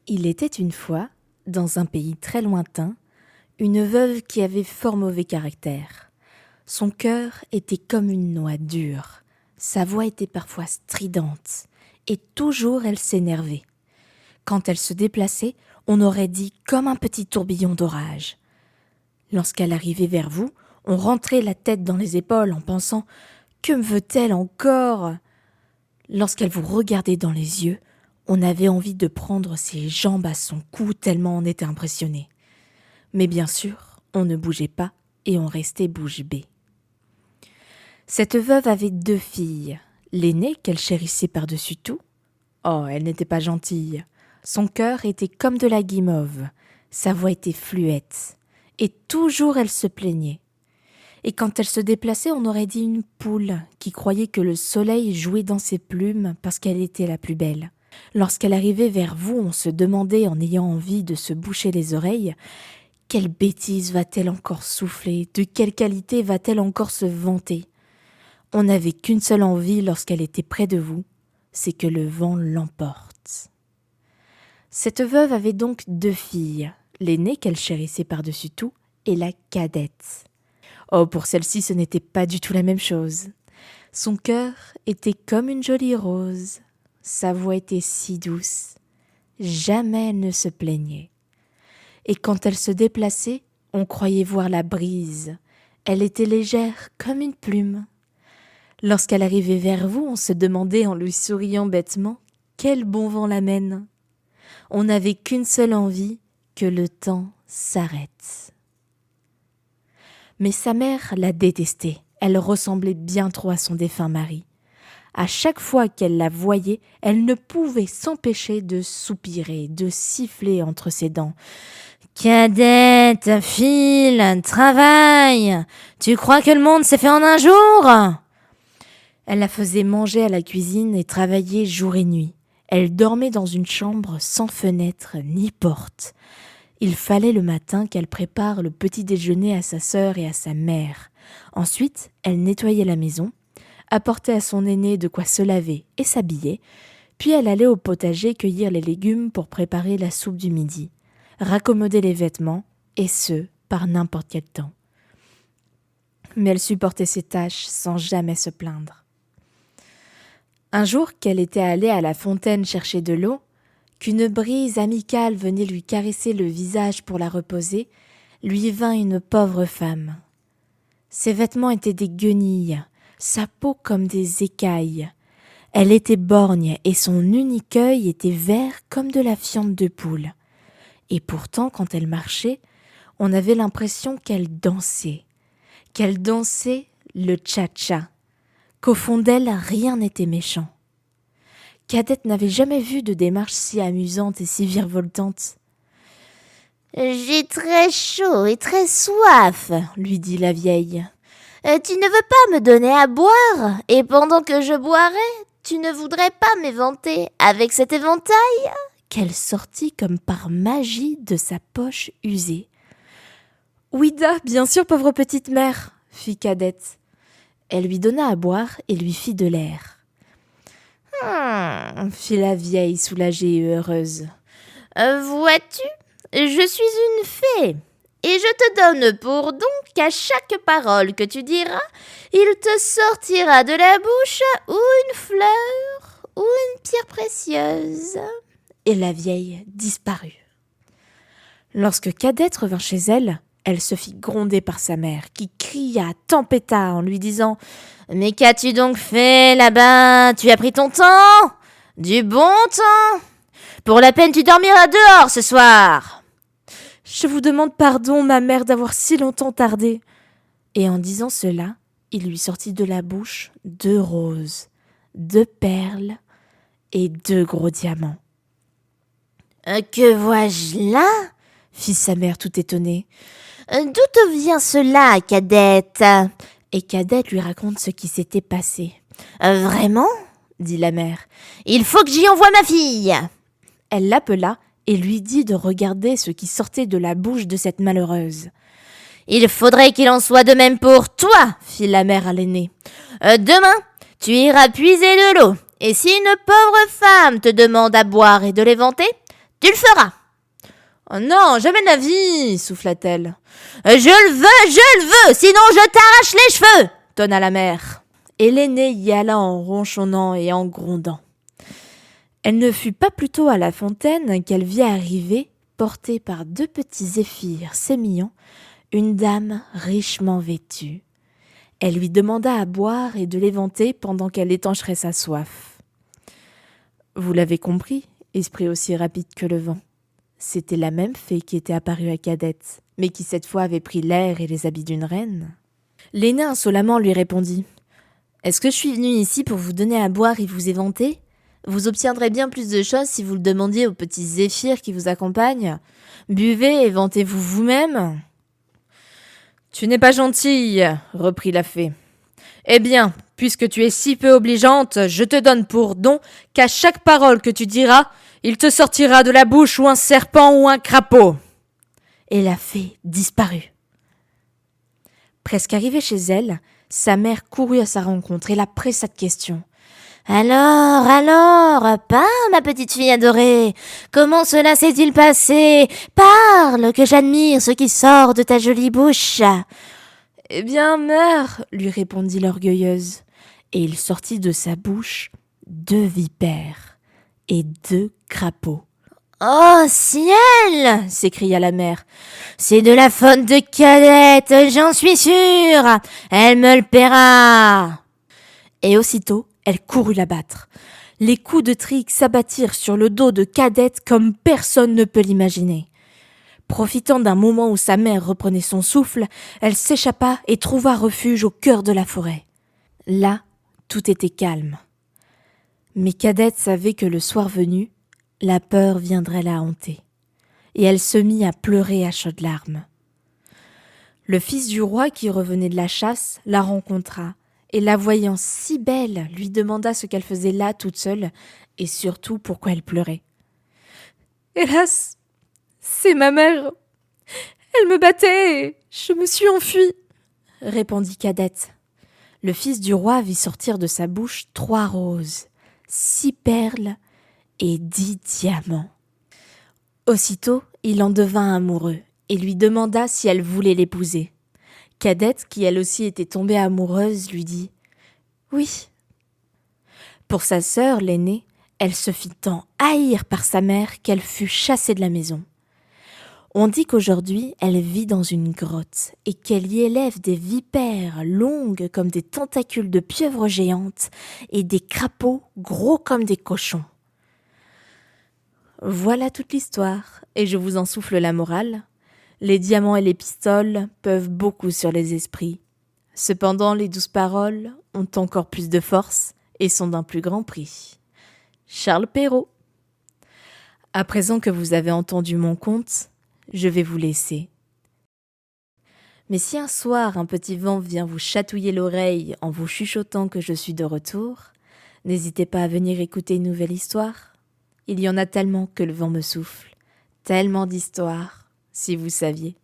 Il était une fois, dans un pays très lointain, une veuve qui avait fort mauvais caractère. Son cœur était comme une noix dure, sa voix était parfois stridente, et toujours elle s'énervait. Quand elle se déplaçait, on aurait dit comme un petit tourbillon d'orage. Lorsqu'elle arrivait vers vous, on rentrait la tête dans les épaules en pensant « Que me veut-elle encore ?» Lorsqu'elle vous regardait dans les yeux, on avait envie de prendre ses jambes à son cou tellement on était impressionné. Mais bien sûr, on ne bougeait pas et on restait bouche bée. Cette veuve avait 2 filles. L'aînée qu'elle chérissait par-dessus tout. Oh, elle n'était pas gentille. Son cœur était comme de la guimauve. Sa voix était fluette. Et toujours elle se plaignait. Et quand elle se déplaçait, on aurait dit une poule qui croyait que le soleil jouait dans ses plumes parce qu'elle était la plus belle. Lorsqu'elle arrivait vers vous, on se demandait en ayant envie de se boucher les oreilles « Quelle bêtise va-t-elle encore souffler ? De quelle qualité va-t-elle encore se vanter ?» On n'avait qu'une seule envie lorsqu'elle était près de vous, c'est que le vent l'emporte. Cette veuve avait donc 2 filles, l'aînée qu'elle chérissait par-dessus tout et la cadette. Oh, pour celle-ci, ce n'était pas du tout la même chose. Son cœur était comme une jolie rose, sa voix était si douce, jamais elle ne se plaignait. Et quand elle se déplaçait, on croyait voir la brise, elle était légère comme une plume. Lorsqu'elle arrivait vers vous, on se demandait en lui souriant bêtement quel bon vent l'amène. On n'avait qu'une seule envie, que le temps s'arrête. Mais sa mère la détestait, elle ressemblait bien trop à son défunt mari. À chaque fois qu'elle la voyait, elle ne pouvait s'empêcher de soupirer, de siffler entre ses dents. « Cadette, file, travaille! Tu crois que le monde s'est fait en un jour ?» Elle la faisait manger à la cuisine et travailler jour et nuit. Elle dormait dans une chambre sans fenêtre ni porte. Il fallait le matin qu'elle prépare le petit déjeuner à sa sœur et à sa mère. Ensuite, elle nettoyait la maison, apportait à son aîné de quoi se laver et s'habiller, puis elle allait au potager cueillir les légumes pour préparer la soupe du midi, raccommoder les vêtements, et ce, par n'importe quel temps. Mais elle supportait ses tâches sans jamais se plaindre. Un jour qu'elle était allée à la fontaine chercher de l'eau, qu'une brise amicale venait lui caresser le visage pour la reposer, lui vint une pauvre femme. Ses vêtements étaient des guenilles, sa peau comme des écailles. Elle était borgne et son unique œil était vert comme de la fiente de poule. Et pourtant, quand elle marchait, on avait l'impression qu'elle dansait le cha-cha, qu'au fond d'elle, rien n'était méchant. Cadette n'avait jamais vu de démarche si amusante et si virevoltante. « J'ai très chaud et très soif, » lui dit la vieille. « Tu ne veux pas me donner à boire, et pendant que je boirais, tu ne voudrais pas m'éventer avec cet éventail ?» Qu'elle sortit comme par magie de sa poche usée. « Oui-da, bien sûr, pauvre petite mère, » fit Cadette. Elle lui donna à boire et lui fit de l'air. « fit la vieille soulagée et heureuse. « Vois-tu, je suis une fée, et je te donne pour don qu'à chaque parole que tu diras, il te sortira de la bouche ou une fleur ou une pierre précieuse. » Et la vieille disparut. Lorsque Cadette revint chez elle, elle se fit gronder par sa mère, qui cria, tempêta en lui disant « Mais qu'as-tu donc fait là-bas ? Tu as pris ton temps ? Du bon temps ? Pour la peine, tu dormiras dehors ce soir !»« Je vous demande pardon, ma mère, d'avoir si longtemps tardé. » Et en disant cela, il lui sortit de la bouche 2 roses, 2 perles et 2 gros diamants. « Que vois-je là ?» fit sa mère tout étonnée. « D'où te vient cela, Cadette ?» Et Cadette lui raconte ce qui s'était passé. « Vraiment ?» dit la mère. « Il faut que j'y envoie ma fille !» Elle l'appela et lui dit de regarder ce qui sortait de la bouche de cette malheureuse. « Il faudrait qu'il en soit de même pour toi !» fit la mère à l'aînée. « Demain, tu iras puiser de l'eau, et si une pauvre femme te demande à boire et de l'éventer, Tu le feras. Oh non, jamais de la vie, souffla-t-elle. Je le veux, sinon je t'arrache les cheveux, tonna la mère. Et l'aînée y alla en ronchonnant et en grondant. Elle ne fut pas plus tôt à la fontaine qu'elle vit arriver, portée par 2 petits zéphyrs sémillants, une dame richement vêtue. Elle lui demanda à boire et de l'éventer pendant qu'elle étancherait sa soif. Vous l'avez compris, esprit aussi rapide que le vent. C'était la même fée qui était apparue à Cadette, mais qui cette fois avait pris l'air et les habits d'une reine. L'aînée insolemment lui répondit « Est-ce que je suis venue ici pour vous donner à boire et vous éventer ? Vous obtiendrez bien plus de choses si vous le demandiez aux petits zéphyrs qui vous accompagnent. Buvez et vantez-vous vous-même. » « Tu n'es pas gentille, reprit la fée. Eh bien, puisque tu es si peu obligeante, je te donne pour don qu'à chaque parole que tu diras, il te sortira de la bouche ou un serpent ou un crapaud. » Et la fée disparut. Presque arrivée chez elle, sa mère courut à sa rencontre et la pressa de questions. « Alors, parle, ma petite fille adorée. Comment cela s'est-il passé ? Parle, que j'admire ce qui sort de ta jolie bouche. » « Eh bien, mère, lui répondit l'orgueilleuse, et il sortit de sa bouche 2 vipères et 2 crapauds. « Oh, ciel !» s'écria la mère. « C'est de la faute de Cadette, j'en suis sûre. Elle me le paiera. » Et aussitôt, elle courut la battre. Les coups de trique s'abattirent sur le dos de Cadette comme personne ne peut l'imaginer. Profitant d'un moment où sa mère reprenait son souffle, elle s'échappa et trouva refuge au cœur de la forêt. Là, tout était calme. Mais Cadette savait que le soir venu, la peur viendrait la hanter. Et elle se mit à pleurer à chaudes larmes. Le fils du roi qui revenait de la chasse la rencontra, et la voyant si belle, lui demanda ce qu'elle faisait là toute seule, et surtout pourquoi elle pleurait. « Hélas, c'est ma mère. Elle me battait et je me suis enfuie, » répondit Cadette. Le fils du roi vit sortir de sa bouche 3 roses, 6 perles et 10 diamants. Aussitôt, il en devint amoureux et lui demanda si elle voulait l'épouser. Cadette, qui elle aussi était tombée amoureuse, lui dit « Oui. » Pour sa sœur, l'aînée, elle se fit tant haïr par sa mère qu'elle fut chassée de la maison. On dit qu'aujourd'hui, elle vit dans une grotte et qu'elle y élève des vipères longues comme des tentacules de pieuvres géantes et des crapauds gros comme des cochons. Voilà toute l'histoire, et je vous en souffle la morale. Les diamants et les pistoles peuvent beaucoup sur les esprits. Cependant, les douces paroles ont encore plus de force et sont d'un plus grand prix. Charles Perrault. À présent que vous avez entendu mon conte, je vais vous laisser. Mais si un soir un petit vent vient vous chatouiller l'oreille en vous chuchotant que je suis de retour, n'hésitez pas à venir écouter une nouvelle histoire. Il y en a tellement que le vent me souffle, tellement d'histoires, si vous saviez.